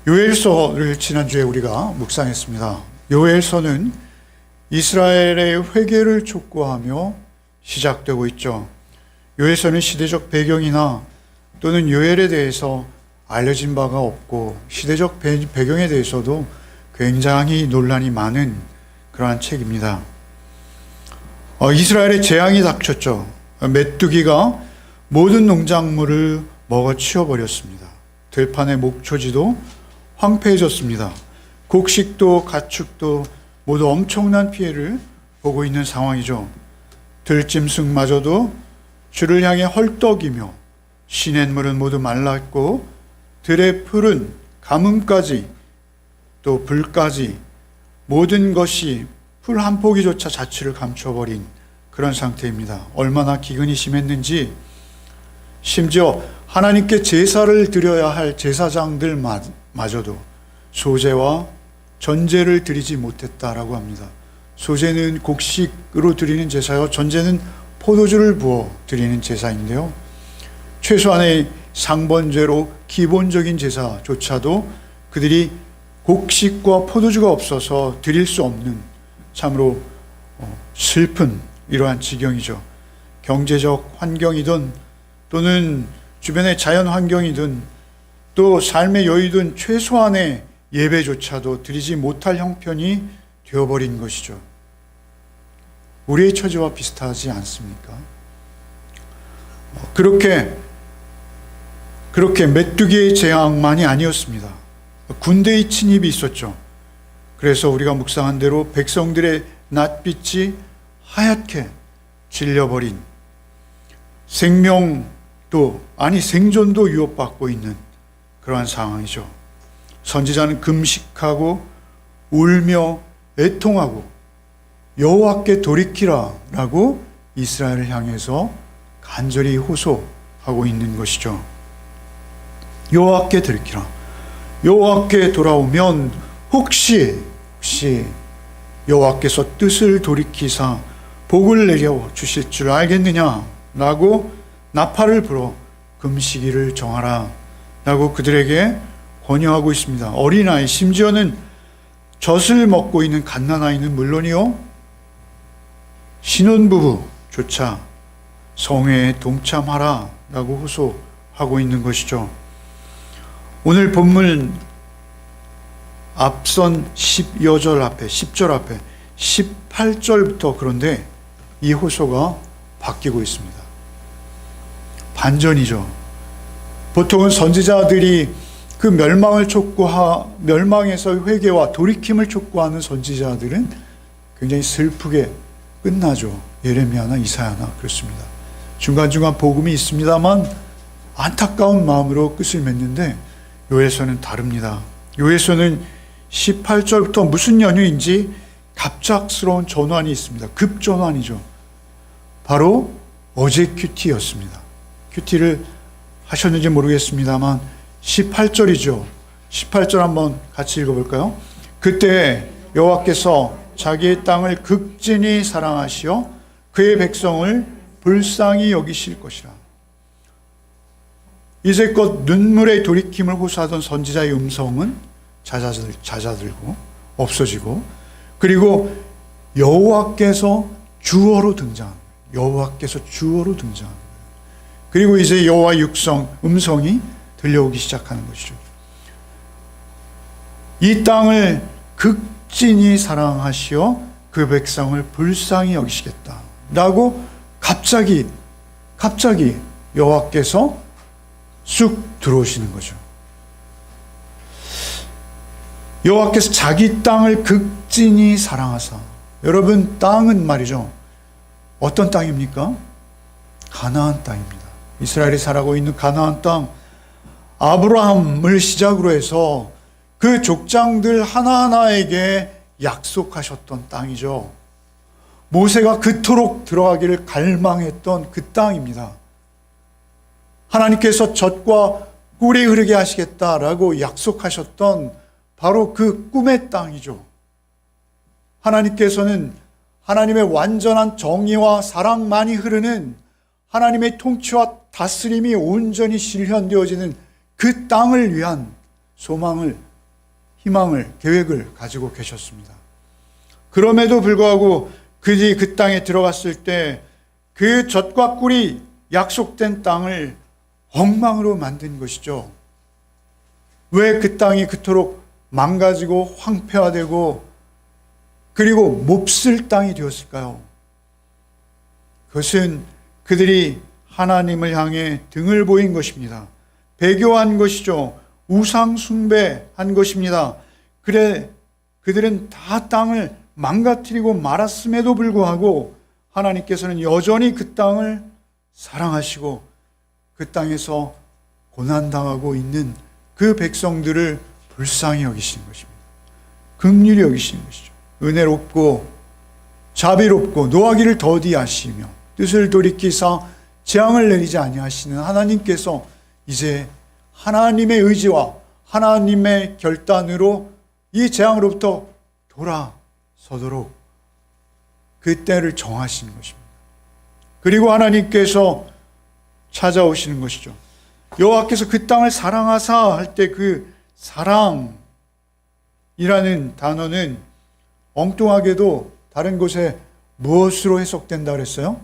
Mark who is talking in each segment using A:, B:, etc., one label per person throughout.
A: 요엘서를 지난주에 우리가 묵상했습니다. 요엘서는 이스라엘의 회개를 촉구하며 시작되고 있죠. 요엘서는 시대적 배경이나 또는 요엘에 대해서 알려진 바가 없고 시대적 배경에 대해서도 굉장히 논란이 많은 그러한 책입니다. 이스라엘에 재앙이 닥쳤죠. 메뚜기가 모든 농작물을 먹어치워버렸습니다. 들판의 목초지도 황폐해졌습니다. 곡식도 가축도 모두 엄청난 피해를 보고 있는 상황이죠. 들짐승마저도 주를 향해 헐떡이며 시냇물은 모두 말랐고 들의 풀은 가뭄까지 또 불까지 모든 것이 풀 한 포기조차 자취를 감춰버린 그런 상태입니다. 얼마나 기근이 심했는지 심지어 하나님께 제사를 드려야 할 제사장들마저도 소제와 전제를 드리지 못했다라고 합니다. 소제는 곡식으로 드리는 제사요, 전제는 포도주를 부어 드리는 제사인데요. 최소한의 상번제로 기본적인 제사조차도 그들이 곡식과 포도주가 없어서 드릴 수 없는 참으로 슬픈 이러한 지경이죠. 경제적 환경이든 또는 주변의 자연 환경이든 또 삶의 여유든 최소한의 예배조차도 드리지 못할 형편이 되어버린 것이죠. 우리의 처지와 비슷하지 않습니까? 그렇게 메뚜기의 재앙만이 아니었습니다. 군대의 침입이 있었죠. 그래서 우리가 묵상한 대로 백성들의 낯빛이 하얗게 질려버린 생존도 위협받고 있는 그러한 상황이죠. 선지자는 금식하고 울며 애통하고 여호와께 돌이키라 라고 이스라엘을 향해서 간절히 호소하고 있는 것이죠. 여호와께 돌이키라. 여호와께 돌아오면 혹시 여호와께서 뜻을 돌이키사 복을 내려 주실 줄 알겠느냐 라고 나팔을 불어 금식일을 정하라 라고 그들에게 권유하고 있습니다. 어린아이, 심지어는 젖을 먹고 있는 갓난아이는 물론이요, 신혼부부조차 성회에 동참하라 라고 호소하고 있는 것이죠. 오늘 본문 앞선 10절 앞에 18절부터 그런데 이 호소가 바뀌고 있습니다. 반전이죠. 보통은 선지자들이 그 멸망에서 회개와 돌이킴을 촉구하는 선지자들은 굉장히 슬프게 끝나죠. 예레미야나 이사야나 그렇습니다. 중간중간 복음이 있습니다만 안타까운 마음으로 끝을 맺는데 요엘서는 다릅니다. 요엘서는 18절부터 무슨 연유인지 갑작스러운 전환이 있습니다. 급전환이죠. 바로 어제 큐티였습니다. 큐티를 하셨는지 모르겠습니다만 18절이죠. 18절 한번 같이 읽어볼까요? 그때 여호와께서 자기의 땅을 극진히 사랑하시어 그의 백성을 불쌍히 여기실 것이라. 이제껏 눈물의 돌이킴을 호소하던 선지자의 음성은 잦아들고 없어지고, 그리고 여호와께서 주어로 등장합니다. 여호와께서 주어로 등장합니다. 그리고 이제 여호와의 음성이 들려오기 시작하는 것이죠. 이 땅을 극진히 사랑하시어 그 백성을 불쌍히 여기시겠다 라고 갑자기 여호와께서 쑥 들어오시는 거죠. 여호와께서 자기 땅을 극진히 사랑하사. 여러분, 땅은 말이죠, 어떤 땅입니까? 가나안 땅입니다. 이스라엘이 살아가고 있는 가나안 땅, 아브라함을 시작으로 해서 그 족장들 하나하나에게 약속하셨던 땅이죠. 모세가 그토록 들어가기를 갈망했던 그 땅입니다. 하나님께서 젖과 꿀이 흐르게 하시겠다라고 약속하셨던 바로 그 꿈의 땅이죠. 하나님께서는 하나님의 완전한 정의와 사랑만이 흐르는 하나님의 통치와 다스림이 온전히 실현되어지는 그 땅을 위한 소망을 희망을, 계획을 가지고 계셨습니다. 그럼에도 불구하고 그들이 그 땅에 들어갔을 때 그 젖과 꿀이 약속된 땅을 엉망으로 만든 것이죠. 왜 그 땅이 그토록 망가지고 황폐화되고 그리고 몹쓸 땅이 되었을까요? 그것은 그들이 하나님을 향해 등을 보인 것입니다. 배교한 것이죠. 우상 숭배한 것입니다. 그래 그들은 다 땅을 망가뜨리고 말았음에도 불구하고 하나님께서는 여전히 그 땅을 사랑하시고 그 땅에서 고난당하고 있는 그 백성들을 불쌍히 여기시는 것입니다. 긍휼히 여기시는 것이죠. 은혜롭고 자비롭고 노하기를 더디하시며 뜻을 돌이키사 재앙을 내리지 아니하시는 하나님께서 이제 하나님의 의지와 하나님의 결단으로 이 재앙으로부터 돌아서도록 그 때를 정하시는 것입니다. 그리고 하나님께서 찾아오시는 것이죠. 여호와께서 그 땅을 사랑하사 할 때 그 사랑이라는 단어는 엉뚱하게도 다른 곳에 무엇으로 해석된다 그랬어요?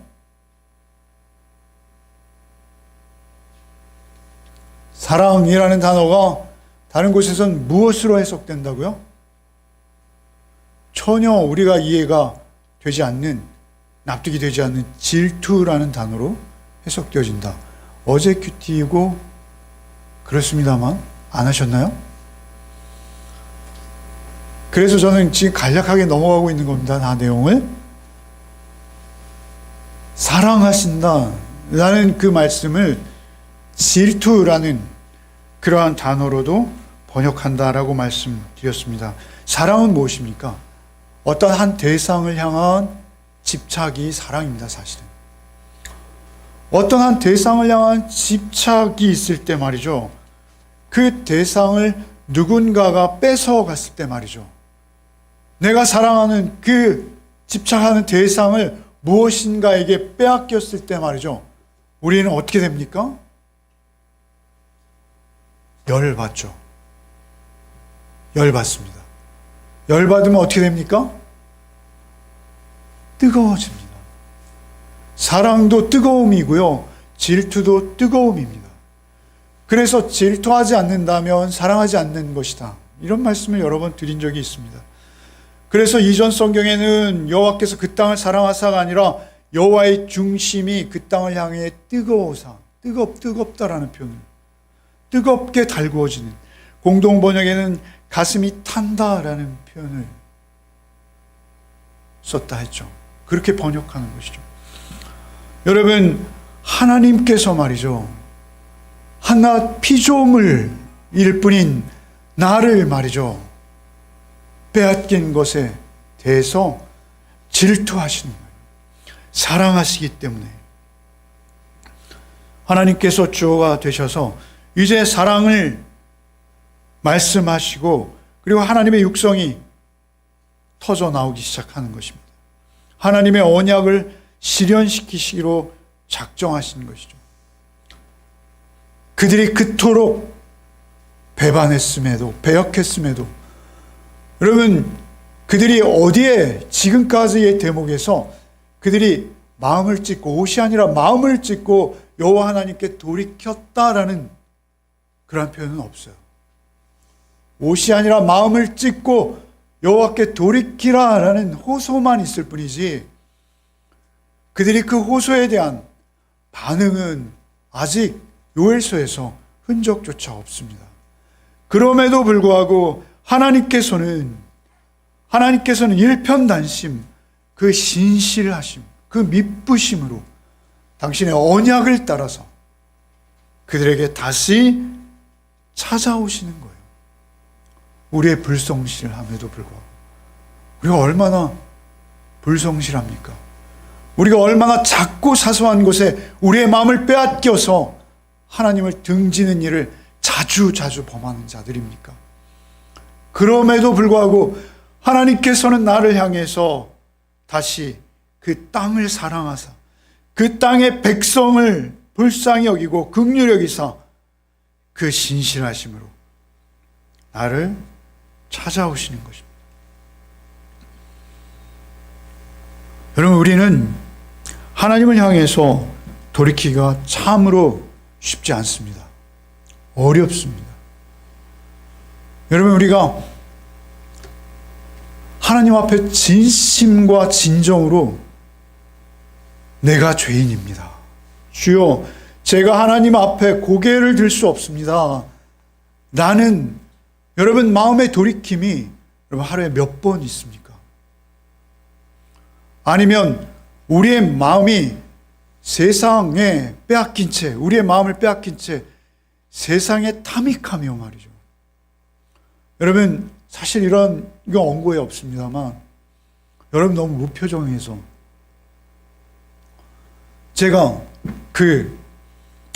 A: 사랑이라는 단어가 다른 곳에선 무엇으로 해석된다고요? 전혀 우리가 이해가 되지 않는, 납득이 되지 않는 질투라는 단어로 해석되어진다. 어제 큐티이고 그렇습니다만 안 하셨나요? 그래서 저는 지금 간략하게 넘어가고 있는 겁니다. 다 내용을. 사랑하신다라는 그 말씀을 질투라는 그러한 단어로도 번역한다라고 말씀드렸습니다. 사랑은 무엇입니까? 어떤 한 대상을 향한 집착이 사랑입니다, 사실은. 어떤 한 대상을 향한 집착이 있을 때 말이죠. 그 대상을 누군가가 뺏어갔을 때 말이죠. 내가 사랑하는 그 집착하는 대상을 무엇인가에게 빼앗겼을 때 말이죠. 우리는 어떻게 됩니까? 열받죠. 열받습니다. 열받으면 어떻게 됩니까? 뜨거워집니다. 사랑도 뜨거움이고요. 질투도 뜨거움입니다. 그래서 질투하지 않는다면 사랑하지 않는 것이다. 이런 말씀을 여러 번 드린 적이 있습니다. 그래서 이전 성경에는 여호와께서 그 땅을 사랑하사가 아니라 여호와의 중심이 그 땅을 향해 뜨거워사, 뜨겁다라는 표현을, 뜨겁게 달구어지는, 공동 번역에는 가슴이 탄다라는 표현을 썼다 했죠. 그렇게 번역하는 것이죠. 여러분, 하나님께서 말이죠. 한낱 피조물일 뿐인 나를 말이죠. 빼앗긴 것에 대해서 질투하시는 거예요. 사랑하시기 때문에. 하나님께서 주어가 되셔서 이제 사랑을 말씀하시고 그리고 하나님의 육성이 터져 나오기 시작하는 것입니다. 하나님의 언약을 실현시키시기로 작정하신 것이죠. 그들이 그토록 배반했음에도, 배역했음에도, 여러분, 그들이 어디에 지금까지의 대목에서 그들이 마음을 찢고, 옷이 아니라 마음을 찢고 여호와 하나님께 돌이켰다라는 그런 표현은 없어요. 옷이 아니라 마음을 찢고 여호와께 돌이키라라는 호소만 있을 뿐이지, 그들이 그 호소에 대한 반응은 아직 요엘서에서 흔적조차 없습니다. 그럼에도 불구하고 하나님께서는 일편단심, 그 신실하심, 그 미쁘심으로 당신의 언약을 따라서 그들에게 다시 찾아오시는 거예요. 우리의 불성실함에도 불구하고. 우리가 얼마나 불성실합니까? 우리가 얼마나 작고 사소한 것에 우리의 마음을 빼앗겨서 하나님을 등지는 일을 자주 범하는 자들입니까? 그럼에도 불구하고 하나님께서는 나를 향해서 다시 그 땅을 사랑하사 그 땅의 백성을 불쌍히 여기고 긍휼히 여기사 그 신실하심으로 나를 찾아오시는 것입니다. 여러분, 우리는 하나님을 향해서 돌이키기가 참으로 쉽지 않습니다. 어렵습니다. 여러분, 우리가 하나님 앞에 진심과 진정으로 내가 죄인입니다. 주여, 제가 하나님 앞에 고개를 들 수 없습니다. 나는, 여러분, 마음의 돌이킴이 여러분 하루에 몇 번 있습니까? 아니면 우리의 마음이 세상에 빼앗긴 채, 우리의 마음을 빼앗긴 채 세상에 탐닉하며 말이죠. 여러분, 사실 이런 게 언고에 없습니다만, 여러분 너무 무표정해서 제가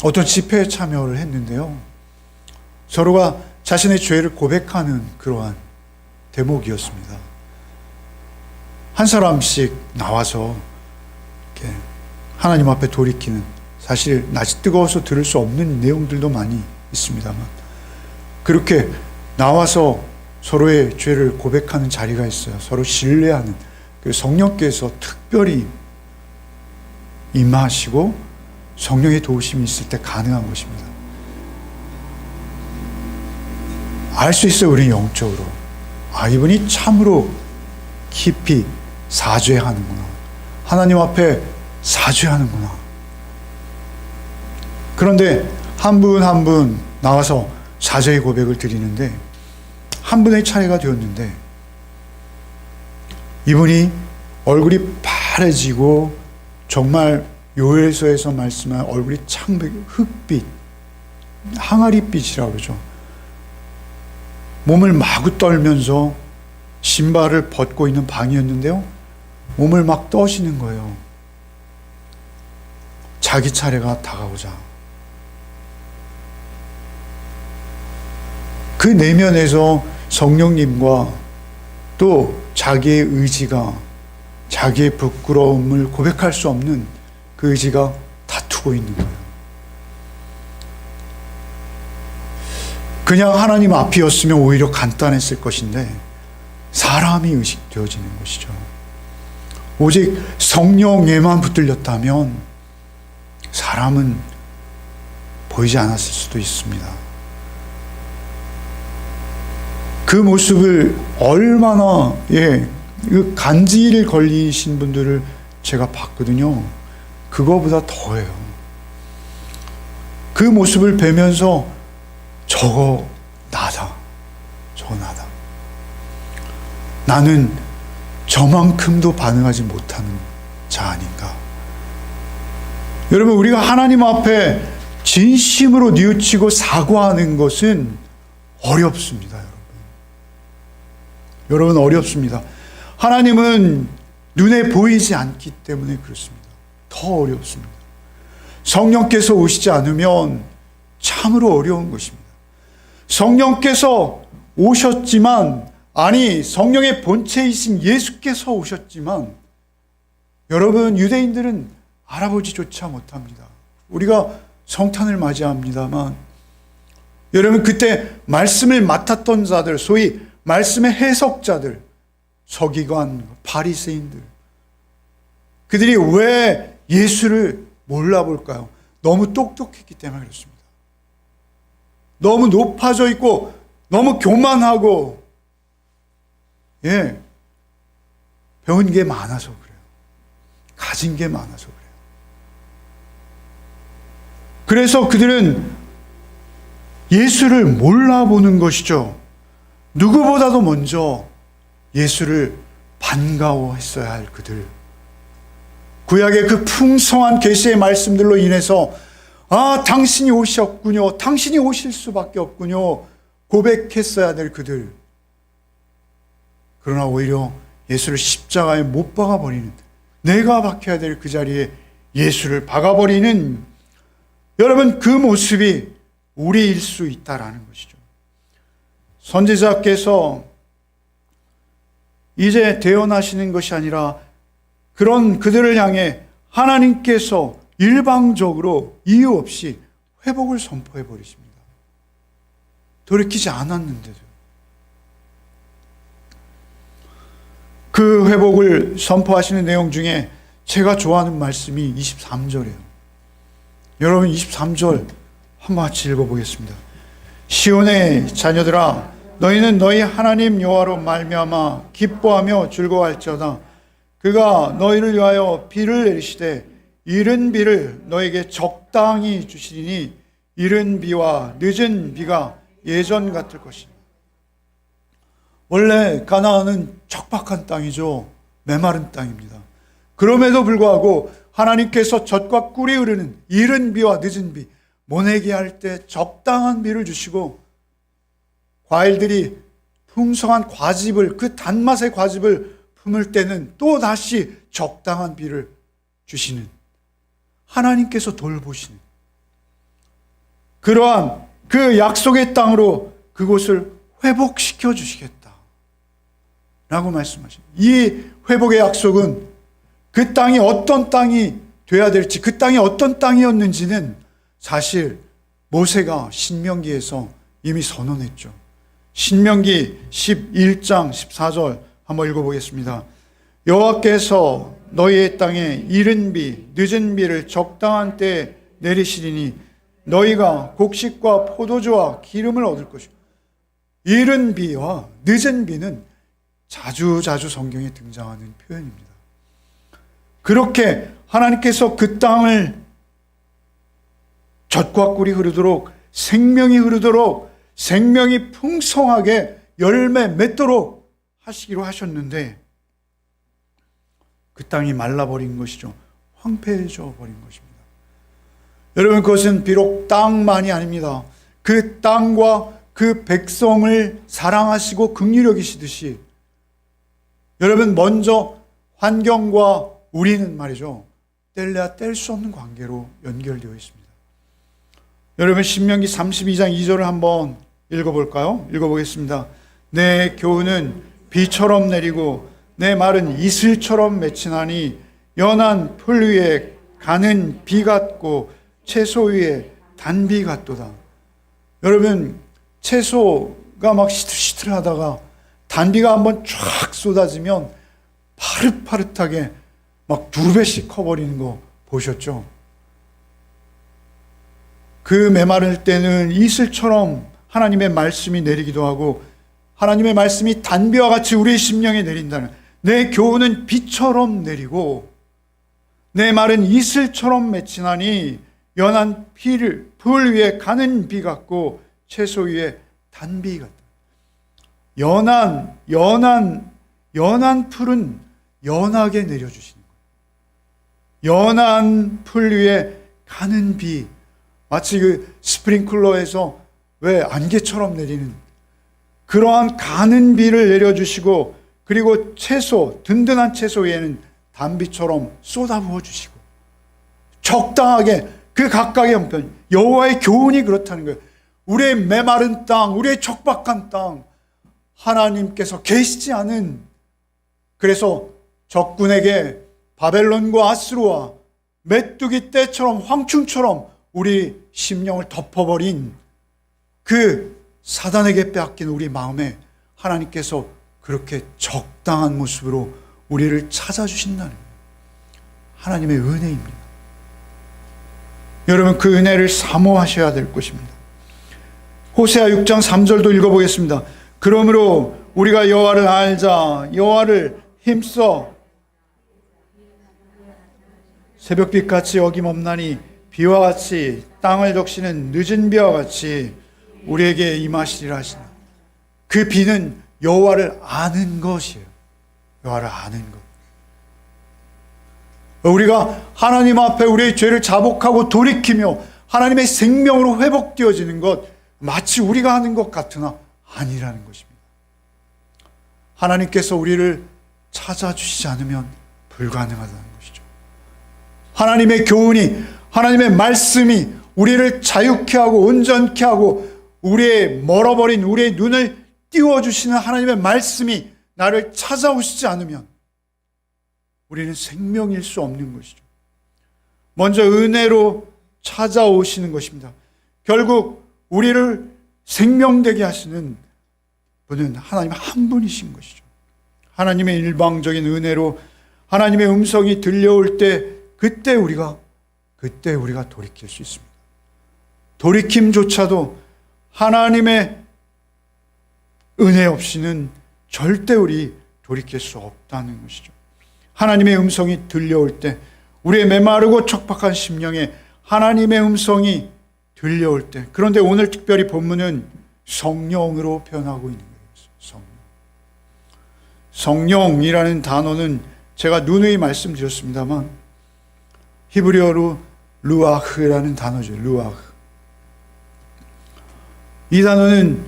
A: 어떤 집회에 참여를 했는데요, 서로가 자신의 죄를 고백하는 그러한 대목이었습니다. 한 사람씩 나와서 이렇게 하나님 앞에 돌이키는, 사실 낯이 뜨거워서 들을 수 없는 내용들도 많이 있습니다만, 그렇게 나와서 서로의 죄를 고백하는 자리가 있어요. 서로 신뢰하는, 성령께서 특별히 임하시고 성령의 도우심이 있을 때 가능한 것입니다. 알 수 있어요, 우리 영적으로. 이분이 참으로 깊이 사죄하는구나. 하나님 앞에 사죄하는구나. 그런데 한 분 한 분 나와서 사죄의 고백을 드리는데, 한 분의 차례가 되었는데 이분이 얼굴이 파래지고 정말 요엘서에서 말씀한 얼굴이 창백, 흑빛, 항아리빛이라고 그러죠. 몸을 마구 떨면서 신발을 벗고 있는 방이었는데요, 몸을 막 떠시는 거예요. 자기 차례가 다가오자. 그 내면에서 성령님과 또 자기의 의지가, 자기의 부끄러움을 고백할 수 없는 그 의지가 다투고 있는 거예요. 그냥 하나님 앞이었으면 오히려 간단했을 것인데 사람이 의식되어지는 것이죠. 오직 성령에만 붙들렸다면 사람은 보이지 않았을 수도 있습니다. 그 모습을 얼마나, 그 간질 걸리신 분들을 제가 봤거든요. 그거보다 더해요. 그 모습을 뵈면서 저거 나다. 저거 나다. 나는 저만큼도 반응하지 못하는 자 아닌가. 여러분, 우리가 하나님 앞에 진심으로 뉘우치고 사과하는 것은 어렵습니다. 여러분, 어렵습니다. 하나님은 눈에 보이지 않기 때문에 그렇습니다. 더 어렵습니다. 성령께서 오시지 않으면 참으로 어려운 것입니다. 성령께서 오셨지만, 성령의 본체이신 예수께서 오셨지만, 여러분, 유대인들은 알아보지조차 못합니다. 우리가 성탄을 맞이합니다만, 여러분, 그때 말씀을 맡았던 자들, 소위 말씀의 해석자들, 서기관, 바리새인들, 그들이 왜 예수를 몰라볼까요? 너무 똑똑했기 때문에 그렇습니다. 너무 높아져 있고 너무 교만하고, 배운 게 많아서 그래요. 가진 게 많아서 그래요. 그래서 그들은 예수를 몰라보는 것이죠. 누구보다도 먼저 예수를 반가워했어야 할 그들. 구약의 그 풍성한 계시의 말씀들로 인해서 당신이 오셨군요, 당신이 오실 수밖에 없군요 고백했어야 될 그들. 그러나 오히려 예수를 십자가에 못 박아버리는, 내가 박혀야 될 그 자리에 예수를 박아버리는, 여러분, 그 모습이 우리일 수 있다라는 것이죠. 선지자께서 이제 대언하시는 것이 아니라 그런 그들을 향해 하나님께서 일방적으로 이유 없이 회복을 선포해 버리십니다. 돌이키지 않았는데도. 그 회복을 선포하시는 내용 중에 제가 좋아하는 말씀이 23절이에요. 여러분 23절 한번 같이 읽어보겠습니다. 시온의 자녀들아 너희는 너희 하나님 여호와로 말미암아 기뻐하며 즐거워할지어다. 그가 너희를 위하여 비를 내리시되 이른 비를 너에게 적당히 주시리니 이른 비와 늦은 비가 예전 같을 것이다. 원래 가나안은 척박한 땅이죠. 메마른 땅입니다. 그럼에도 불구하고 하나님께서 젖과 꿀이 흐르는 이른 비와 늦은 비, 모내기 할 때 적당한 비를 주시고 과일들이 풍성한 과즙을, 그 단맛의 과즙을 품을 때는 또 다시 적당한 비를 주시는 하나님께서 돌보시는 그러한 그 약속의 땅으로 그곳을 회복시켜 주시겠다 라고 말씀하십니다. 이 회복의 약속은 그 땅이 어떤 땅이 돼야 될지, 그 땅이 어떤 땅이었는지는 사실 모세가 신명기에서 이미 선언했죠. 신명기 11장 14절 한번 읽어보겠습니다. 여호와께서 너희의 땅에 이른 비, 늦은 비를 적당한 때에 내리시리니 너희가 곡식과 포도주와 기름을 얻을 것이고. 이른 비와 늦은 비는 자주 성경에 등장하는 표현입니다. 그렇게 하나님께서 그 땅을 젖과 꿀이 흐르도록, 생명이 흐르도록, 생명이 풍성하게 열매 맺도록 하시기로 하셨는데 그 땅이 말라버린 것이죠. 황폐해져 버린 것입니다. 여러분, 그것은 비록 땅만이 아닙니다. 그 땅과 그 백성을 사랑하시고 긍휼히 여기시듯이 여러분, 먼저 환경과 우리는 말이죠, 뗄래야 뗄 수 없는 관계로 연결되어 있습니다. 여러분, 신명기 32장 2절을 한번 읽어볼까요? 읽어보겠습니다. 내 교훈은 비처럼 내리고 내 말은 이슬처럼 맺히나니 연한 풀 위에 가는 비 같고 채소 위에 단비 같도다. 여러분, 채소가 막 시틀시틀하다가 단비가 한번 쫙 쏟아지면 파릇파릇하게 막 2배씩 커버리는 거 보셨죠? 그 메마를 때는 이슬처럼 하나님의 말씀이 내리기도 하고 하나님의 말씀이 단비와 같이 우리의 심령에 내린다는, 내 교훈은 비처럼 내리고 내 말은 이슬처럼 맺히나니 연한 풀 위에 가는 비 같고 채소 위에 단비 같다. 연한 풀은 연하게 내려주시는 거예요. 연한 풀 위에 가는 비, 마치 그 스프링클러에서 왜 안개처럼 내리는 그러한 가는 비를 내려주시고, 그리고 채소, 든든한 채소 위에는 단비처럼 쏟아부어 주시고, 적당하게 그 각각의 형편, 여호와의 교훈이 그렇다는 거예요. 우리의 메마른 땅, 우리의 척박한 땅, 하나님께서 계시지 않은, 그래서 적군에게 바벨론과 아수르와 메뚜기 떼처럼 황충처럼 우리 심령을 덮어버린 그 사단에게 빼앗긴 우리 마음에 하나님께서 그렇게 적당한 모습으로 우리를 찾아주신다는 하나님의 은혜입니다. 여러분, 그 은혜를 사모하셔야 될 것입니다. 호세아 6장 3절도 읽어보겠습니다. 그러므로 우리가 여호와를 알자. 여호와를 힘써 새벽빛같이 어김없나니 비와 같이 땅을 적시는 늦은 비와 같이 우리에게 임하시리라 하시나. 그 비는 여호와를 아는 것이에요. 여호와를 아는 것. 우리가 하나님 앞에 우리의 죄를 자복하고 돌이키며 하나님의 생명으로 회복되어지는 것, 마치 우리가 하는 것 같으나 아니라는 것입니다. 하나님께서 우리를 찾아주시지 않으면 불가능하다는 것이죠. 하나님의 교훈이, 하나님의 말씀이 우리를 자유케 하고 온전케 하고 우리의 멀어버린 우리의 눈을 띄워주시는 하나님의 말씀이 나를 찾아오시지 않으면 우리는 생명일 수 없는 것이죠. 먼저 은혜로 찾아오시는 것입니다. 결국 우리를 생명되게 하시는 분은 하나님 한 분이신 것이죠. 하나님의 일방적인 은혜로 하나님의 음성이 들려올 때 그때 우리가 돌이킬 수 있습니다. 돌이킴조차도 하나님의 은혜 없이는 절대 우리 돌이킬 수 없다는 것이죠. 하나님의 음성이 들려올 때 우리의 메마르고 척박한 심령에 하나님의 음성이 들려올 때, 그런데 오늘 특별히 본문은 성령으로 표현하고 있는 거예요. 성령이라는 단어는 제가 누누이 말씀드렸습니다만 히브리어로 루아흐라는 단어죠. 루아흐. 이 단어는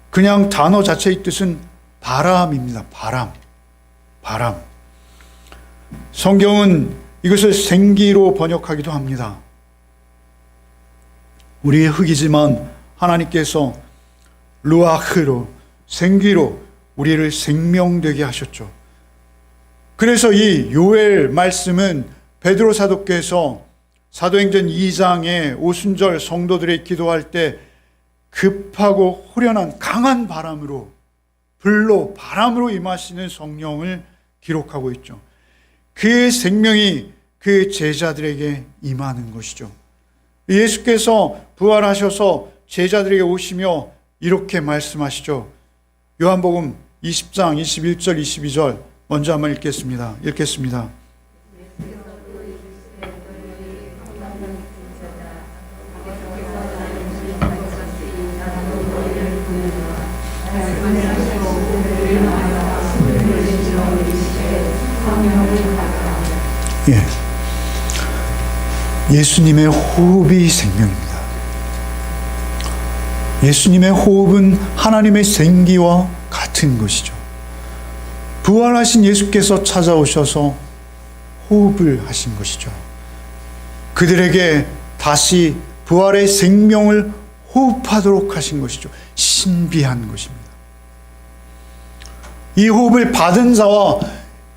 A: 그냥 단어 자체의 뜻은 바람입니다. 바람. 성경은 이것을 생기로 번역하기도 합니다. 우리의 흙이지만 하나님께서 루아흐로, 생기로 우리를 생명되게 하셨죠. 그래서 이 요엘 말씀은 베드로 사도께서 사도행전 2장에 오순절 성도들이 기도할 때 급하고 후련한 강한 바람으로, 바람으로 임하시는 성령을 기록하고 있죠. 그 생명이 그 제자들에게 임하는 것이죠. 예수께서 부활하셔서 제자들에게 오시며 이렇게 말씀하시죠. 요한복음 20장 21절 22절 먼저 한번 읽겠습니다. 예수님의 호흡이 생명입니다. 예수님의 호흡은 하나님의 생기와 같은 것이죠. 부활하신 예수께서 찾아오셔서 호흡을 하신 것이죠. 그들에게 다시 부활의 생명을 호흡하도록 하신 것이죠. 신비한 것입니다. 이 호흡을 받은 자와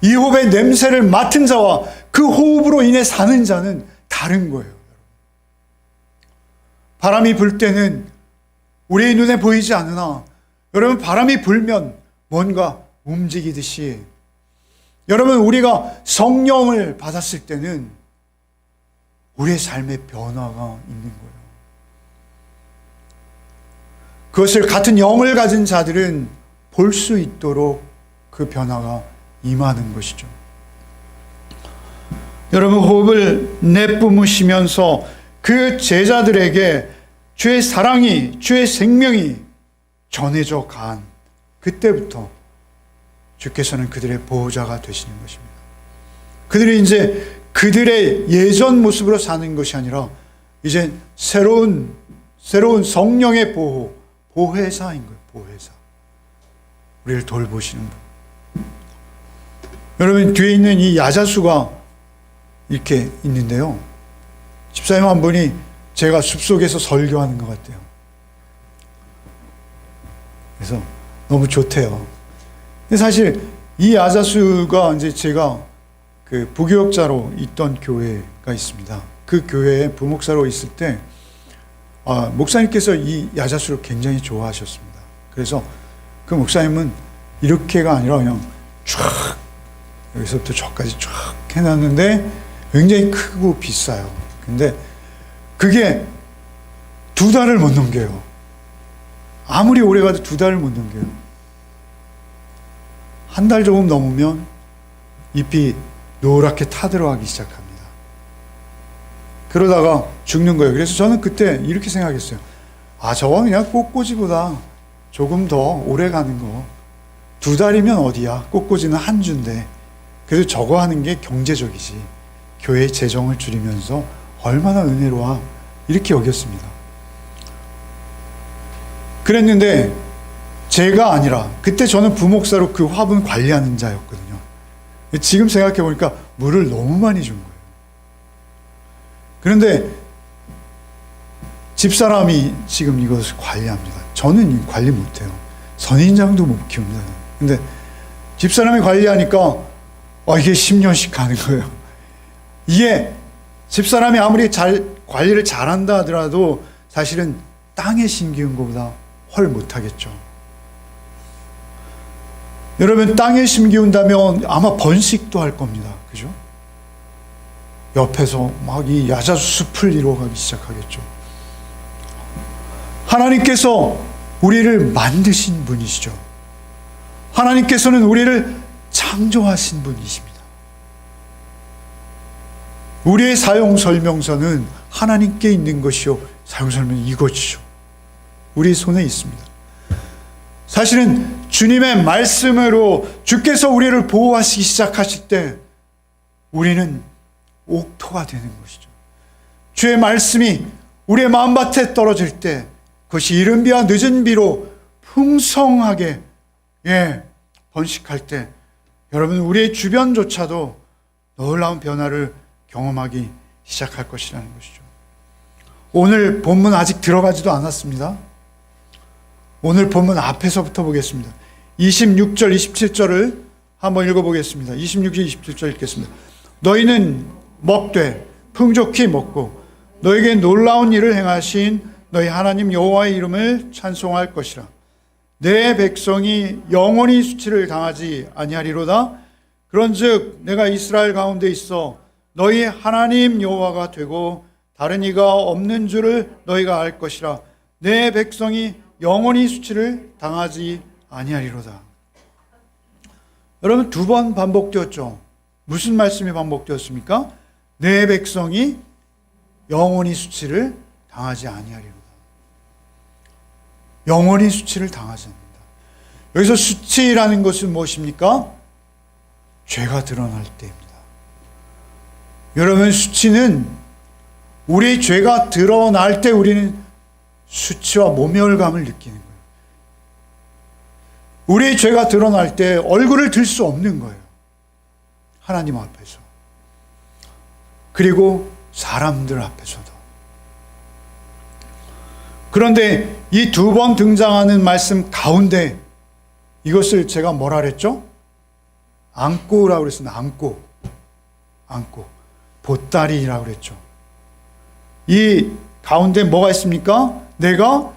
A: 이 호흡의 냄새를 맡은 자와 그 호흡으로 인해 사는 자는 다른 거예요. 바람이 불 때는 우리의 눈에 보이지 않으나 여러분, 바람이 불면 뭔가 움직이듯이 여러분, 우리가 성령을 받았을 때는 우리의 삶의 변화가 있는 거예요. 그것을 같은 영을 가진 자들은 볼 수 있도록 그 변화가 임하는 것이죠. 여러분, 호흡을 내뿜으시면서 그 제자들에게 주의 사랑이, 주의 생명이 전해져 간 그때부터 주께서는 그들의 보호자가 되시는 것입니다. 그들이 이제 그들의 예전 모습으로 사는 것이 아니라 이제 새로운 성령의 보혜사인 거예요. 보혜사. 우리를 돌보시는 분. 여러분, 뒤에 있는 이 야자수가 이렇게 있는데요. 집사님 한 분이 제가 숲속에서 설교하는 것 같아요. 그래서 너무 좋대요. 근데 사실 이 야자수가 이제 제가 그 부교역자로 있던 교회가 있습니다. 그 교회에 부목사로 있을 때 목사님께서 이 야자수를 굉장히 좋아하셨습니다. 그래서 그 목사님은 이렇게가 아니라 그냥 쫙 여기서부터 저까지 쫙 해놨는데 굉장히 크고 비싸요. 근데 그게 2달을 못 넘겨요. 아무리 오래 가도 2달을 못 넘겨요. 1달 조금 넘으면 잎이 노랗게 타들어가기 시작합니다. 그러다가 죽는 거예요. 그래서 저는 그때 이렇게 생각했어요. 저건 그냥 꽃꽂이보다 조금 더 오래 가는 거. 2달이면 어디야? 꽃꽂이는 한 주인데. 그래도 저거 하는 게 경제적이지. 교회의 재정을 줄이면서 얼마나 은혜로워. 이렇게 여겼습니다. 그랬는데 제가 아니라 그때 저는 부목사로 그 화분 관리하는 자였거든요. 지금 생각해 보니까 물을 너무 많이 준 거예요. 그런데 집사람이 지금 이것을 관리합니다. 저는 관리 못해요. 선인장도 못 키웁니다. 근데 집사람이 관리하니까 이게 10년씩 가는 거예요. 이게 집사람이 아무리 관리를 잘한다 하더라도 사실은 땅에 심기운 것보다 훨 못하겠죠. 여러분, 땅에 심기운다면 아마 번식도 할 겁니다. 그죠? 옆에서 막 이 야자수 숲을 이루어가기 시작하겠죠. 하나님께서 우리를 만드신 분이시죠. 하나님께서는 우리를 창조하신 분이십니다. 우리의 사용 설명서는 하나님께 있는 것이요, 사용 설명은 이것이죠. 우리 손에 있습니다. 사실은 주님의 말씀으로 주께서 우리를 보호하시기 시작하실 때 우리는 옥토가 되는 것이죠. 주의 말씀이 우리의 마음밭에 떨어질 때 그것이 이른 비와 늦은 비로 풍성하게 번식할 때 여러분, 우리의 주변조차도 놀라운 변화를 경험하기 시작할 것이라는 것이죠. 오늘 본문 아직 들어가지도 않았습니다. 오늘 본문 앞에서부터 보겠습니다. 26절, 27절을 한번 읽어보겠습니다. 26절, 27절 읽겠습니다. 너희는 먹되 풍족히 먹고 너에게 놀라운 일을 행하신 너희 하나님 여호와의 이름을 찬송할 것이라. 내 백성이 영원히 수치를 당하지 아니하리로다. 그런즉 내가 이스라엘 가운데 있어 너희 하나님 여호와가 되고 다른 이가 없는 줄을 너희가 알 것이라. 내 백성이 영원히 수치를 당하지 아니하리로다. 여러분, 두 번 반복되었죠. 무슨 말씀이 반복되었습니까? 내 백성이 영원히 수치를 당하지 아니하리로다. 영원히 수치를 당하지 않는다. 여기서 수치라는 것은 무엇입니까? 죄가 드러날 때입니다. 여러분, 수치는 우리 죄가 드러날 때 우리는 수치와 모멸감을 느끼는 거예요. 우리의 죄가 드러날 때 얼굴을 들 수 없는 거예요. 하나님 앞에서. 그리고 사람들 앞에서도. 그런데 이 두 번 등장하는 말씀 가운데 이것을 제가 뭐라 그랬죠? 안고라고 그랬습니다. 안고. 보따리라고 그랬죠. 이 가운데 뭐가 있습니까? 내가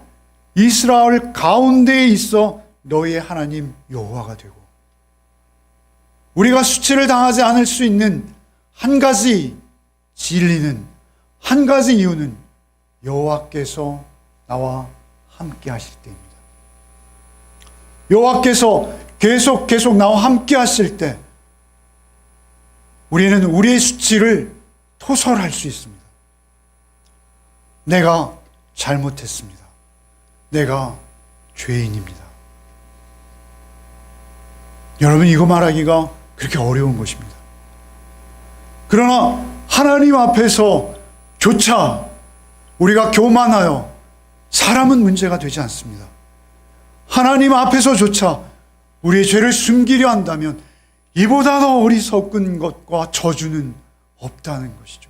A: 이스라엘 가운데에 있어 너희의 하나님 여호와가 되고, 우리가 수치를 당하지 않을 수 있는 한 가지 진리는, 한 가지 이유는 여호와께서 나와 함께 하실 때입니다. 여호와께서 계속 나와 함께 하실 때 우리는 우리의 수치를 토설할 수 있습니다. 내가 잘못했습니다. 내가 죄인입니다. 여러분, 이거 말하기가 그렇게 어려운 것입니다. 그러나 하나님 앞에서 조차 우리가 교만하여 사람은 문제가 되지 않습니다. 하나님 앞에서조차 우리의 죄를 숨기려 한다면 이보다 더 어리석은 것과 저주는 없다는 것이죠.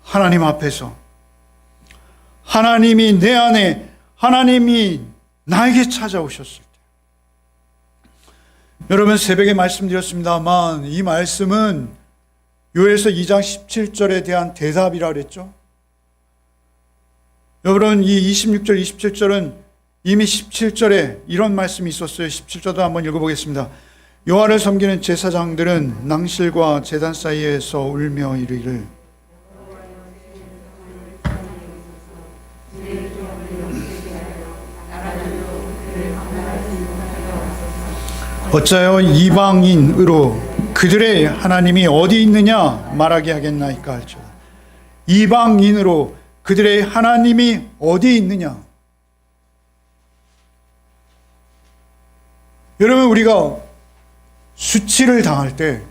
A: 하나님 앞에서 하나님이 내 안에, 하나님이 나에게 찾아오셨을 때, 여러분, 새벽에 말씀드렸습니다만 이 말씀은 요엘서 2장 17절에 대한 대답이라 그랬죠. 여러분, 이 26절, 27절은 이미 17절에 이런 말씀이 있었어요. 17절도 한번 읽어보겠습니다. 여호와를 섬기는 제사장들은 낭실과 제단 사이에서 울며 이르기를, 어찌하여 이방인으로 그들의 하나님이 어디 있느냐 말하게 하겠나이까 할지어다. 이방인으로 그들의 하나님이 어디 있느냐. 여러분, 우리가 수치를 당할 때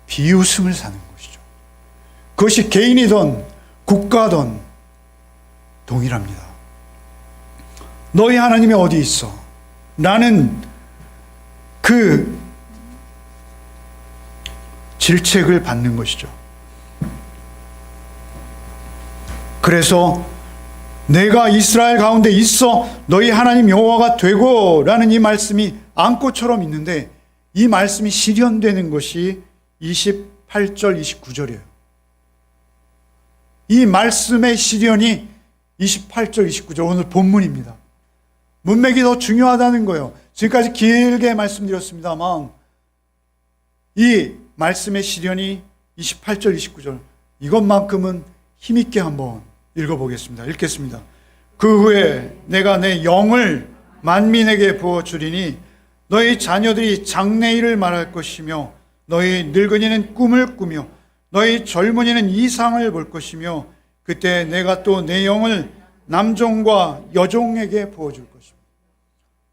A: 비웃음을 사는 것이죠. 그것이 개인이든 국가든 동일합니다. 너희 하나님이 어디 있어? 나는 그 질책을 받는 것이죠. 그래서 내가 이스라엘 가운데 있어 너희 하나님 여호와가 되고 라는 이 말씀이 안고처럼 있는데, 이 말씀이 실현되는 것이 28절, 29절이에요. 이 말씀의 실현이 28절, 29절, 오늘 본문입니다. 문맥이 더 중요하다는 거예요. 지금까지 길게 말씀드렸습니다만 이 말씀의 시련이 28절, 29절 이것만큼은 힘있게 한번 읽어보겠습니다. 읽겠습니다. 그 후에 내가 내 영을 만민에게 부어주리니 너희 자녀들이 장래일을 말할 것이며 너희 늙은이는 꿈을 꾸며 너희 젊은이는 이상을 볼 것이며 그때 내가 또 내 영을 남종과 여종에게 부어줄 것입니다.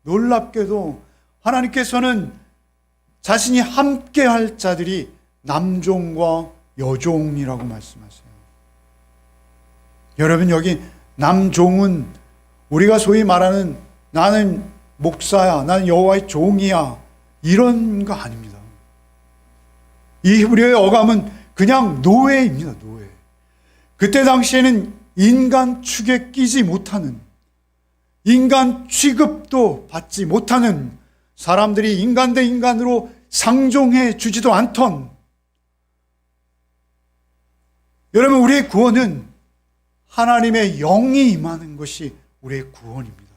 A: 놀랍게도 하나님께서는 자신이 함께할 자들이 남종과 여종이라고 말씀하세요. 여러분, 여기 남종은 우리가 소위 말하는 나는 목사야, 나는 여호와의 종이야, 이런 거 아닙니다. 이 히브리어의 어감은 그냥 노예입니다. 노예. 그때 당시에는 인간 축에 끼지 못하는, 인간 취급도 받지 못하는 사람들이 인간 대 인간으로 상종해 주지도 않던, 여러분, 우리의 구원은 하나님의 영이 임하는 것이 우리의 구원입니다.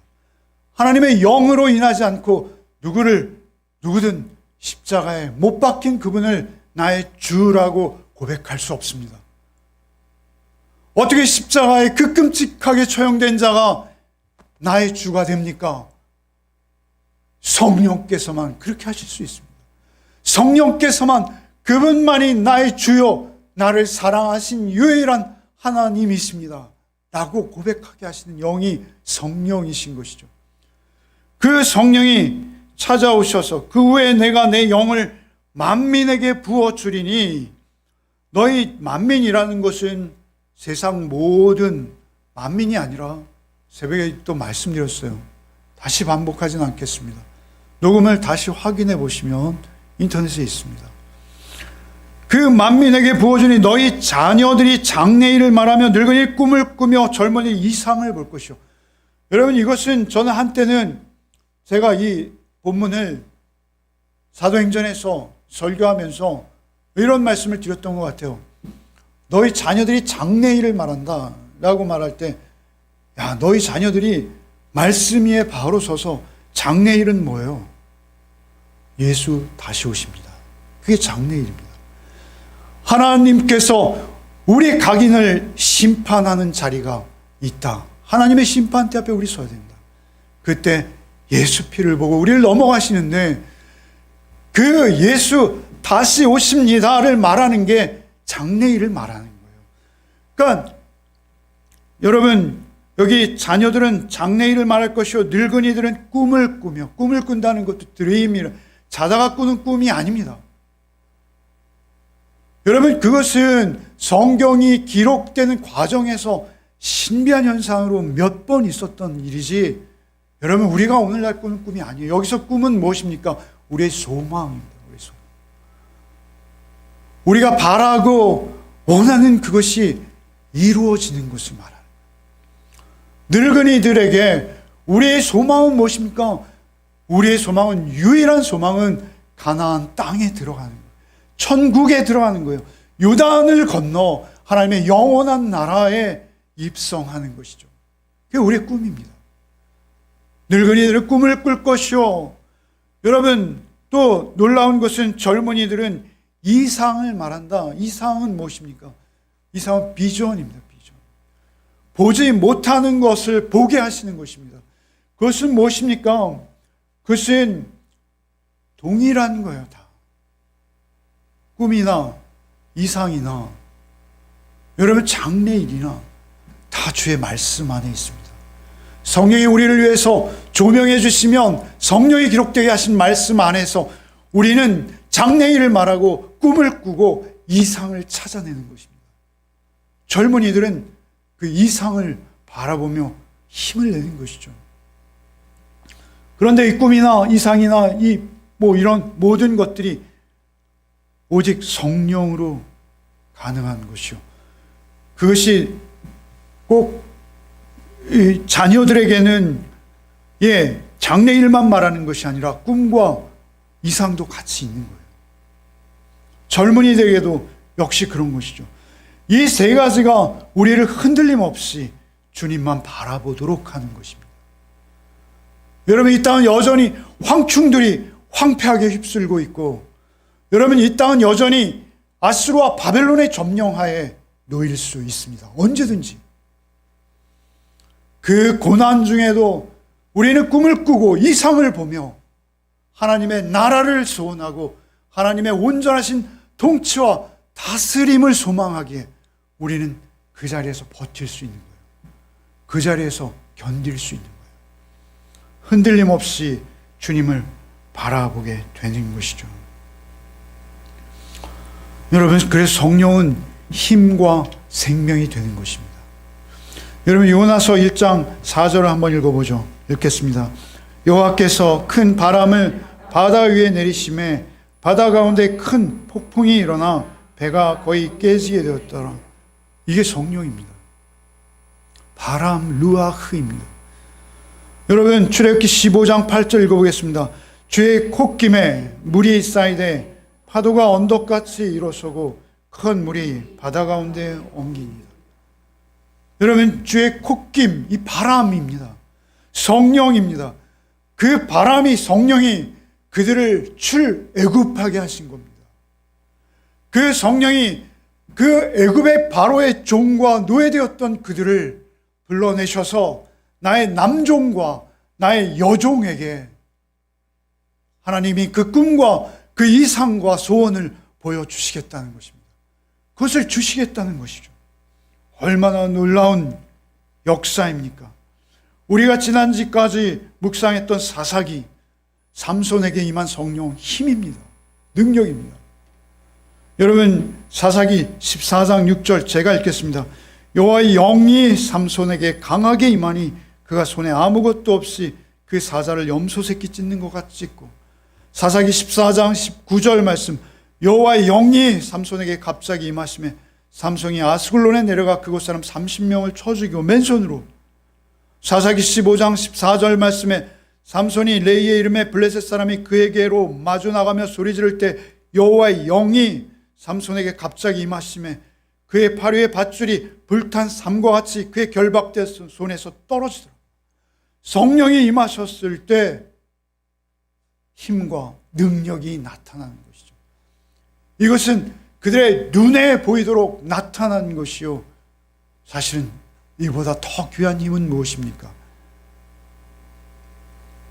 A: 하나님의 영으로 인하지 않고 누구든 십자가에 못 박힌 그분을 나의 주라고 고백할 수 없습니다. 어떻게 십자가에 그 끔찍하게 처형된 자가 나의 주가 됩니까? 성령께서만 그렇게 하실 수 있습니다. 성령께서만, 그분만이 나의 주요, 나를 사랑하신 유일한 하나님이십니다 라고 고백하게 하시는 영이 성령이신 것이죠. 그 성령이 찾아오셔서 그 후에 내가 내 영을 만민에게 부어주리니, 너희 만민이라는 것은 세상 모든 만민이 아니라, 새벽에 또 말씀드렸어요. 다시 반복하지는 않겠습니다. 녹음을 다시 확인해 보시면 인터넷에 있습니다. 그 만민에게 부어주니 너희 자녀들이 장래일을 말하며 늙은이 꿈을 꾸며 젊은이 이상을 볼 것이요. 여러분, 이것은 저는 한때는 제가 이 본문을 사도행전에서 설교하면서 이런 말씀을 드렸던 것 같아요. 너희 자녀들이 장래일을 말한다 라고 말할 때, 야, 너희 자녀들이 말씀 위에 바로 서서 장래일은 뭐예요? 예수 다시 오십니다. 그게 장래일입니다. 하나님께서 우리 각인을 심판하는 자리가 있다. 하나님의 심판대 앞에 우리 서야 된다. 그때 예수 피를 보고 우리를 넘어가시는데, 그 예수 다시 오십니다를 말하는 게 장래일을 말하는 거예요. 그러니까 여러분, 여기 자녀들은 장래일을 말할 것이요 늙은이들은 꿈을 꾸며, 꿈을 꾼다는 것도 드림이라, 자다가 꾸는 꿈이 아닙니다. 여러분, 그것은 성경이 기록되는 과정에서 신비한 현상으로 몇 번 있었던 일이지, 여러분, 우리가 오늘날 꾸는 꿈이 아니에요. 여기서 꿈은 무엇입니까? 우리의 소망입니다. 우리의 소망. 우리가 바라고 원하는 그것이 이루어지는 것을 말하는 거예요. 늙은이들에게 우리의 소망은 무엇입니까? 우리의 소망은, 유일한 소망은 가나안 땅에 들어가는 거예요. 천국에 들어가는 거예요. 요단을 건너 하나님의 영원한 나라에 입성하는 것이죠. 그게 우리의 꿈입니다. 늙은이들은 꿈을 꿀 것이요. 여러분, 또 놀라운 것은 젊은이들은 이상을 말한다. 이상은 무엇입니까? 이상은 비전입니다. 비전. 보지 못하는 것을 보게 하시는 것입니다. 그것은 무엇입니까? 그것은 동일한 거예요. 다. 꿈이나 이상이나, 여러분, 장래일이나 다 주의 말씀 안에 있습니다. 성령이 우리를 위해서 조명해 주시면 성령이 기록되게 하신 말씀 안에서 우리는 장래일을 말하고 꿈을 꾸고 이상을 찾아내는 것입니다. 젊은이들은 그 이상을 바라보며 힘을 내는 것이죠. 그런데 이 꿈이나 이상이나 이런 모든 것들이 오직 성령으로 가능한 것이요. 그것이 꼭 자녀들에게는 장래일만 말하는 것이 아니라 꿈과 이상도 같이 있는 거예요. 젊은이들에게도 역시 그런 것이죠. 이 세 가지가 우리를 흔들림 없이 주님만 바라보도록 하는 것입니다. 여러분, 이 땅은 여전히 황충들이 황폐하게 휩쓸고 있고, 여러분, 이 땅은 여전히 아수르와 바벨론의 점령하에 놓일 수 있습니다. 언제든지. 그 고난 중에도 우리는 꿈을 꾸고 이상을 보며 하나님의 나라를 소원하고 하나님의 온전하신 통치와 다스림을 소망하기에 우리는 그 자리에서 버틸 수 있는 거예요. 그 자리에서 견딜 수 있는 거예요. 흔들림 없이 주님을 바라보게 되는 것이죠. 여러분, 그래서 성령은 힘과 생명이 되는 것입니다. 여러분, 요나서 1장 4절을 한번 읽어보죠. 읽겠습니다. 여호와께서 큰 바람을 바다 위에 내리심에 바다 가운데 큰 폭풍이 일어나 배가 거의 깨지게 되었더라. 이게 성령입니다. 바람, 루아흐입니다. 여러분, 출애굽기 15장 8절 읽어보겠습니다. 주의 콧김에 물이 쌓이되 파도가 언덕같이 일어서고 큰 물이 바다 가운데 엉깁니다. 여러분, 주의 콧김, 이 바람입니다. 성령입니다. 그 바람이, 성령이 그들을 출애굽하게 하신 겁니다. 그 성령이 그 애굽의 바로의 종과 노예되었던 그들을 불러내셔서 나의 남종과 나의 여종에게 하나님이 그 꿈과 그 이상과 소원을 보여주시겠다는 것입니다. 그것을 주시겠다는 것이죠. 얼마나 놀라운 역사입니까? 우리가 지난주까지 묵상했던 사사기, 삼손에게 임한 성령, 힘입니다. 능력입니다. 여러분, 사사기 14장 6절 제가 읽겠습니다. 여호와의 영이 삼손에게 강하게 임하니 그가 손에 아무것도 없이 그 사자를 염소 새끼 찢는 것 같이 찢고, 사사기 14장 19절 말씀, 여호와의 영이 삼손에게 갑자기 임하심에 삼손이 아스글론에 내려가 그곳 사람 30명을 쳐 죽이고 맨손으로, 사사기 15장 14절 말씀에 삼손이 레이의 이름에 블레셋 사람이 그에게로 마주 나가며 소리 지를 때 여호와의 영이 삼손에게 갑자기 임하심에 그의 팔 위에 밧줄이 불탄 삼과 같이 그의 결박된 손에서 떨어지더라. 성령이 임하셨을 때 힘과 능력이 나타나는 것이죠. 이것은 그들의 눈에 보이도록 나타난 것이요, 사실은 이보다 더 귀한 힘은 무엇입니까?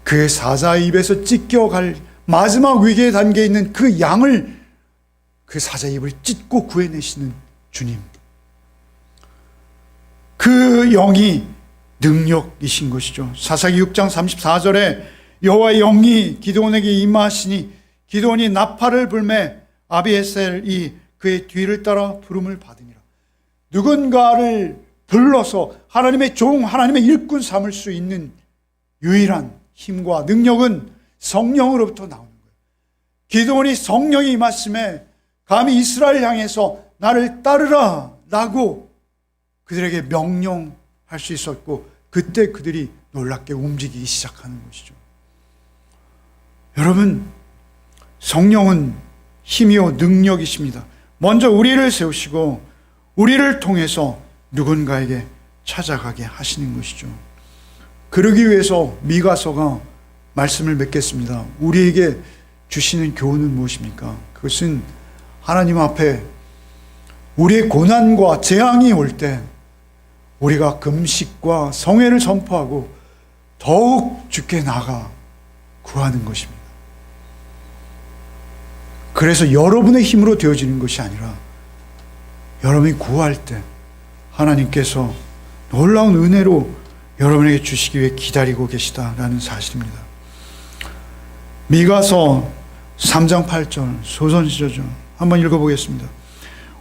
A: 그 사자의 입에서 찢겨갈 마지막 위기의 단계에 있는 그 양을, 그 사자의 입을 찢고 구해내시는 주님, 그 영이 능력이신 것이죠. 사사기 6장 34절에 여호와의 영이 기드온에게 임하시니 기드온이 나팔을 불매 아비에셀이 그의 뒤를 따라 부름을 받으니라. 누군가를 불러서 하나님의 종, 하나님의 일꾼 삼을 수 있는 유일한 힘과 능력은 성령으로부터 나오는 거예요. 기드온이 성령이 임하심에 감히 이스라엘 향해서 나를 따르라 라고 그들에게 명령할 수 있었고, 그때 그들이 놀랍게 움직이기 시작하는 것이죠. 여러분, 성령은 힘이요 능력이십니다. 먼저 우리를 세우시고 우리를 통해서 누군가에게 찾아가게 하시는 것이죠. 그러기 위해서 미가서가 말씀을 맺겠습니다. 우리에게 주시는 교훈은 무엇입니까? 그것은 하나님 앞에 우리의 고난과 재앙이 올 때 우리가 금식과 성회를 선포하고 더욱 주께 나가 구하는 것입니다. 그래서 여러분의 힘으로 되어지는 것이 아니라 여러분이 구할 때 하나님께서 놀라운 은혜로 여러분에게 주시기 위해 기다리고 계시다라는 사실입니다. 미가서 3장 8절 소선지저죠. 한번 읽어보겠습니다.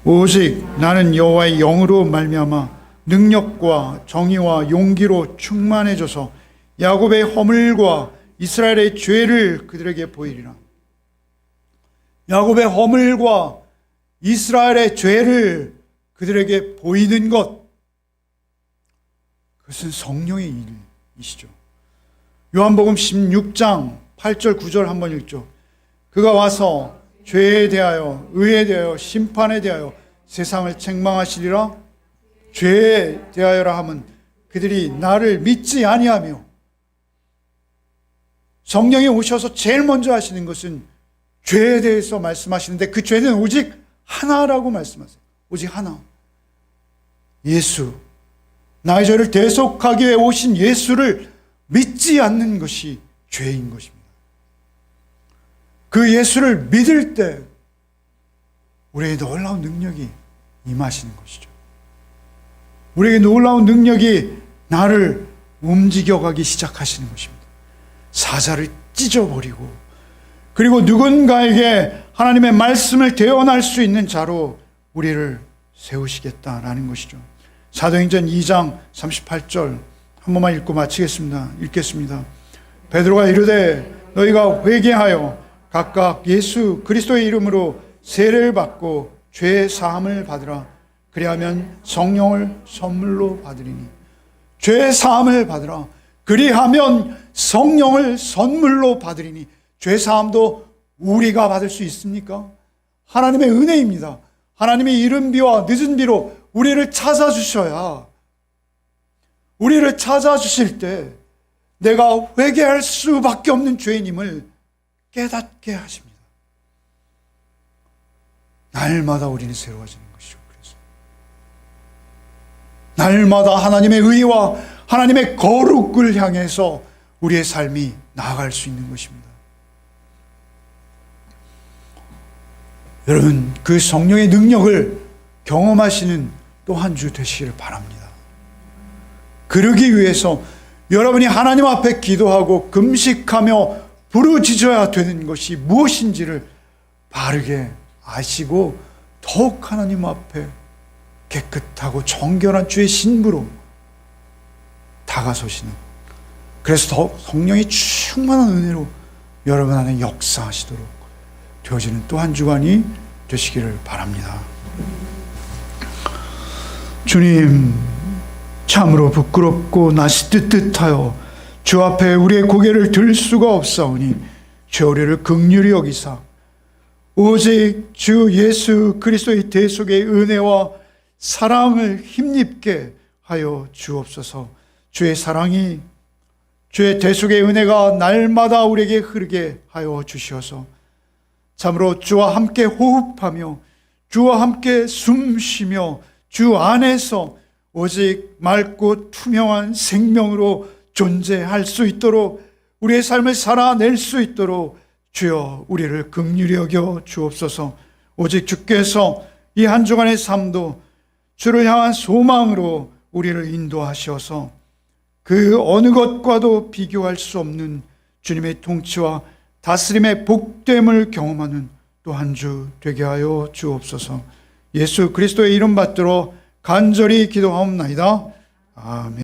A: 오직 나는 여호와의 영으로 말미암아 능력과 정의와 용기로 충만해져서 야곱의 허물과 이스라엘의 죄를 그들에게 보이리라. 야곱의 허물과 이스라엘의 죄를 그들에게 보이는 것, 그것은 성령의 일이시죠. 요한복음 16장 8절 9절 한번 읽죠. 그가 와서 죄에 대하여 의에 대하여 심판에 대하여 세상을 책망하시리라. 죄에 대하여라 하면 그들이 나를 믿지 아니하며 성령이 오셔서 제일 먼저 하시는 것은 죄에 대해서 말씀하시는데 그 죄는 오직 하나라고 말씀하세요. 오직 하나. 예수. 나의 죄를 대속하기 위해 오신 예수를 믿지 않는 것이 죄인 것입니다. 그 예수를 믿을 때 우리에게 놀라운 능력이 임하시는 것이죠. 우리에게 놀라운 능력이 나를 움직여가기 시작하시는 것입니다. 사자를 찢어버리고 그리고 누군가에게 하나님의 말씀을 대언할 수 있는 자로 우리를 세우시겠다라는 것이죠. 사도행전 2장 38절 한 번만 읽고 마치겠습니다. 읽겠습니다. 베드로가 이르되 너희가 회개하여 각각 예수 그리스도의 이름으로 세례를 받고 죄 사함을 받으라. 그리하면 성령을 선물로 받으리니. 죄 사함을 받으라. 그리하면 성령을 선물로 받으리니. 죄 사함도 우리가 받을 수 있습니까? 하나님의 은혜입니다. 하나님의 이른 비와 늦은 비로 우리를 찾아주셔야, 우리를 찾아주실 때 내가 회개할 수밖에 없는 죄인임을 깨닫게 하십니다. 날마다 우리는 새로워지는 것이죠. 그래서 날마다 하나님의 의와 하나님의 거룩을 향해서 우리의 삶이 나아갈 수 있는 것입니다. 여러분, 그 성령의 능력을 경험하시는 또 한 주 되시기를 바랍니다. 그러기 위해서 여러분이 하나님 앞에 기도하고 금식하며 부르짖어야 되는 것이 무엇인지를 바르게 아시고 더욱 하나님 앞에 깨끗하고 정결한 주의 신부로 다가서시는, 그래서 더욱 성령이 충만한 은혜로 여러분 안에 역사하시도록 되어지는 또 한 주간이 되시기를 바랍니다. 주님, 참으로 부끄럽고 낯이 뜨뜻하여 주 앞에 우리의 고개를 들 수가 없사오니 주 우리를 긍휼히 여기사 오직 주 예수 그리스도의 대속의 은혜와 사랑을 힘입게 하여 주옵소서. 주의 사랑이, 주의 대속의 은혜가 날마다 우리에게 흐르게 하여 주시어서 참으로 주와 함께 호흡하며 주와 함께 숨쉬며 주 안에서 오직 맑고 투명한 생명으로 존재할 수 있도록, 우리의 삶을 살아낼 수 있도록 주여 우리를 긍휼히 여겨 주옵소서. 오직 주께서 이 한 주간의 삶도 주를 향한 소망으로 우리를 인도하셔서 그 어느 것과도 비교할 수 없는 주님의 통치와 다스림의 복됨을 경험하는 또 한 주 되게 하여 주옵소서. 예수 그리스도의 이름 받들어 간절히 기도하옵나이다. 아멘.